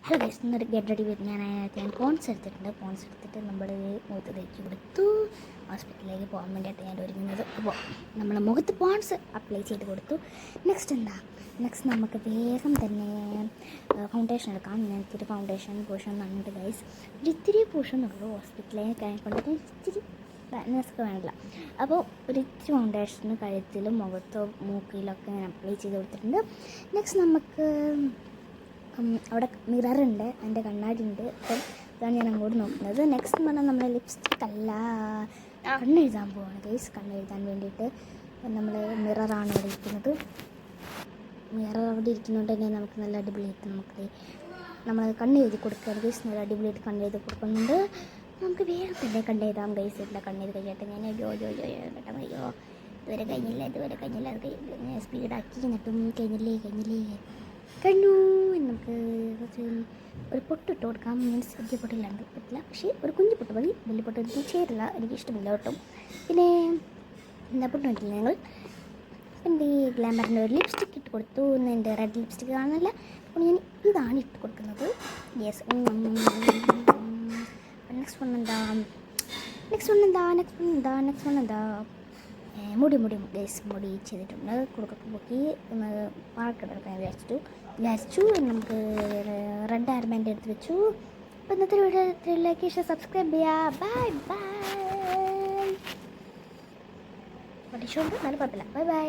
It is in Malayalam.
ഹലോ ഗൈസ്, ഇന്നൊരു ഗെറ്റ് റെഡി വിത്ത് ഞാൻ പോൺസ് എടുത്തിട്ട് നമ്മൾ മുഖത്ത് തേച്ച് കൊടുത്തു. ഹോസ്പിറ്റലിലേക്ക് പോകാൻ വേണ്ടിയിട്ട് ഞാൻ ഒരുങ്ങുന്നത്. അപ്പോൾ നമ്മൾ മുഖത്ത് പോൺസ് അപ്ലൈ ചെയ്ത് കൊടുത്തു. നെക്സ്റ്റ് നമുക്ക് വേഗം തന്നെ ഫൗണ്ടേഷൻ എടുക്കാം. ഞാൻ ഇത്തിരി ഫൗണ്ടേഷൻ പൂഷൻ തന്നിട്ട് ഗൈസ് ഒരിത്തിരി പൂഷനുള്ളൂ. ഹോസ്പിറ്റലിലേക്ക് കൊണ്ടിട്ട് ഇത്തിരി ബാലൻസൊക്കെ വേണമല്ലോ. അപ്പോൾ ഒരിത്തിരി ഫൗണ്ടേഷന് കഴുത്തിലും മുഖത്തോ മൂക്കിലൊക്കെ ഞാൻ അപ്ലൈ ചെയ്ത് കൊടുത്തിട്ടുണ്ട്. നെക്സ്റ്റ് നമുക്ക് അവിടെ മിററുണ്ട്, അതിൻ്റെ കണ്ണാടി ഉണ്ട്. അപ്പം ഇതാണ് ഞാൻ അങ്ങോട്ട് നോക്കുന്നത്. നെക്സ്റ്റ് എന്ന് പറഞ്ഞാൽ നമ്മൾ ലിപ്സ്റ്റിക് അല്ല, കണ്ണെഴുതാൻ പോവാണ് ഗൈസ്. കണ്ണെഴുതാൻ വേണ്ടിയിട്ട് നമ്മൾ മിററാണ് അവിടെ ഇരിക്കുന്നത്. മിറർ അവിടെ ഇരിക്കുന്നതുകൊണ്ട് തന്നെ നമുക്ക് നല്ല അടിപൊളിയായിട്ട് നമ്മൾ കണ്ണെഴുതി കൊടുക്കുകയാണ് ഗൈസ്. നല്ല അടിപൊളിയായിട്ട് കണ്ണെഴുതി കൊടുക്കുന്നുണ്ട്. നമുക്ക് വേഗം തന്നെ കണ്ണെഴുതാം ഗൈസ്. ഇല്ല കണ്ണെഴുതി കഴിഞ്ഞിട്ട് ഞാൻ അയ്യോ ഇതുവരെ കഴിഞ്ഞില്ല അത് ഞാൻ സ്പീഡാക്കി എന്നിട്ടും കഴിഞ്ഞില്ലേ കഴിഞ്ഞു. നമുക്ക് കുറച്ച് ഒരു പൊട്ടിട്ട് കൊടുക്കാം. മീൻസ് വലിയ പൊട്ടില്ലാണ്ട് പറ്റില്ല, പക്ഷേ ഒരു കുഞ്ഞു പൊട്ട് മതി. വലിയ പൊട്ട് എനിക്ക് ചേരില്ല, എനിക്ക് ഇഷ്ടമില്ല കേട്ടോ. പിന്നെ എന്താ പൊട്ട് പറ്റില്ല. ഞങ്ങൾ എൻ്റെ ഈ ഗ്ലാമറിൻ്റെ ഒരു ലിപ്സ്റ്റിക്ക് ഇട്ട് കൊടുത്തു. എൻ്റെ റെഡ് ലിപ്സ്റ്റിക്ക് കാണുന്നില്ല, അപ്പോൾ ഞാൻ ഇതാണ് ഇട്ട് കൊടുക്കുന്നത്. യെസ്. നെക്സ്റ്റ് വൺ എന്താ മുടി ഗൈസ്. മുടി ചെയ്തിട്ടുണ്ട്. കുറുക്കൊക്കെ പൊക്കി ഒന്ന് പാർക്കെടുക്കാൻ വിചാരിച്ചു. നമുക്ക് റെഡ് ഹെയർ ബാൻഡ് എടുത്ത് വെച്ചു. അപ്പോൾ ഇന്നത്തെ വീഡിയോ ലൈക്ക് ചെയ്യുക, സബ്സ്ക്രൈബ് ചെയ്യുക. ബൈ പഠിച്ചുകൊണ്ട് നല്ല കുഴപ്പമില്ല. ബൈ.